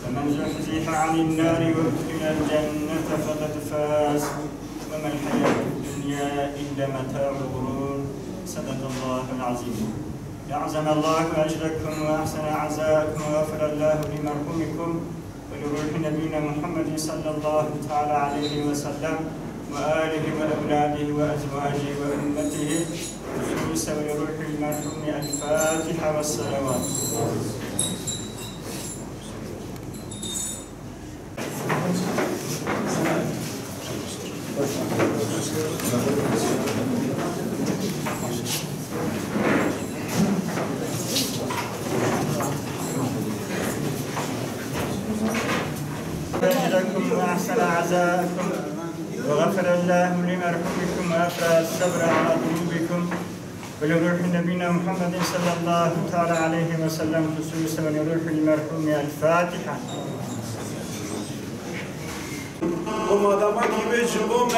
فمن زحزح عن النار وادخل الجنة فقد فاز وما الحياة الدنيا إلا متاع الغرور. صدق الله العظيم. أعظم الله أجركم وأحسن عزاءكم وغفر الله لمرحومكم ولروح نبينا محمد صلى الله تعالى عليه وسلم وآله وأولاده وأزواجه وأمته خصوصا ولروح المرحوم. الفاتحة والصلوات. أجركم وأحسن عزاءكم وغفر الله لمرحومكم وأفرى الصبر على ذنوبكم ولروح نبينا محمد صلى الله تعالى عليه وسلم خصوصا ولروح المرحوم. الفاتحة. وما دامك بجبوم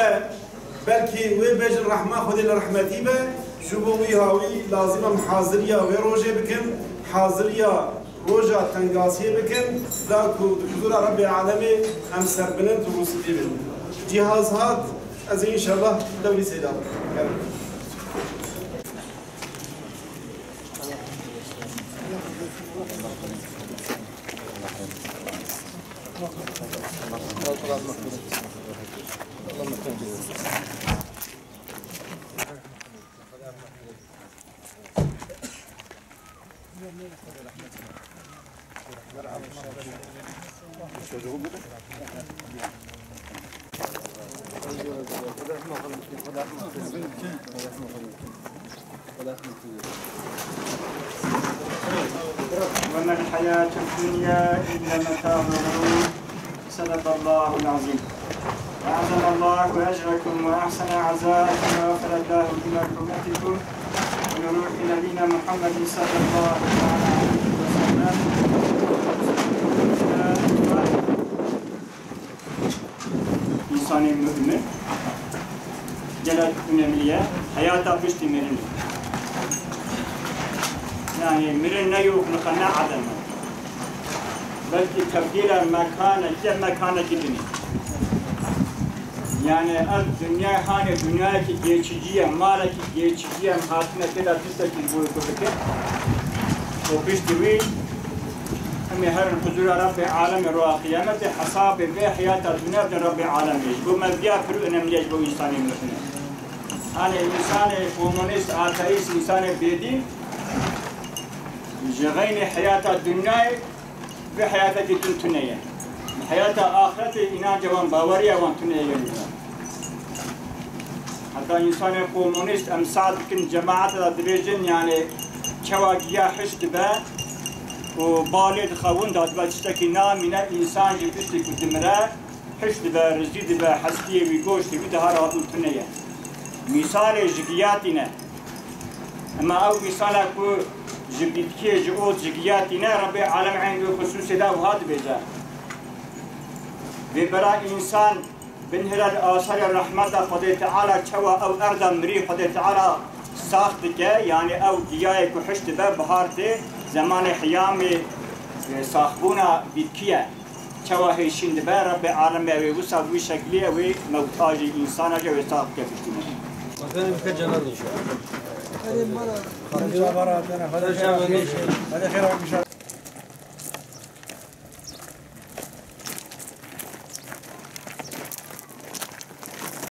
بلكي وبج الرحمة خذ الرحمة به جبومي هاوي لازم حاضرية وروجة بكم حاضرية روجة تنقاسية بكم ذاكو بحضور رب العالمين أمسر بنت ومسيدي بنت جهاز هاد أزين إن شاء الله دولي سيدان. وما الحياة الدنيا إلا متاع الغرور. صدق الله العظيم. أعظم الله أجركم وأحسن عزاءكم وغفر الله لمرحومتكم ولروح نبينا محمد صلى الله عليه وسلم. إنسان مؤمن جلت أممية حياته بشتي مرن يعني مرن نيوك نقنع عدم بلكي تبديل المكان مكان جدني يعني الدنيا هاني دنيا كي جيتشيجيا مالك جيتشيجيا هاتنا كده تستكين بوي كبكة وبشتوي هم هر حضور رب العالم روا قيامة حساب به حياة الدنيا من رب العالم بما بيا فرو إنهم يجبوا إنساني مثلنا أنا إنسان كومونيست آتايس إنسان بيدين جغين حياة الدنيا بحياة الدنيا حياة آخرته إنا جوان باوريا وانتنيا حتى إنسان كومونيست أمساد كن جماعة الدرجين يعني كواجيا حشد به وبالد خوون داد بچتکی نامینه انسان جبستی کدمره حشد به رزید به حسدی و گوشت و ده هر آدم تنیه مثال جگیاتی نه اما او مثال کو جبیتکی جوت جگیاتی نه رب عالم عنده خصوص ده و هاد بیزه و برای انسان بنهر آثار رحمت خدا تعالی چوا او ارض مری خدا تعالی ساخت که یعنی او گیاه کو حشد به بهارته زمان حيام صاحبونا بيتكيا شواهي شند بار رب العالمين ويوصل شكليه وموتاج انسان جو صاحب كفتنا مثلا كجنر هذه المره خرج برا هذا خير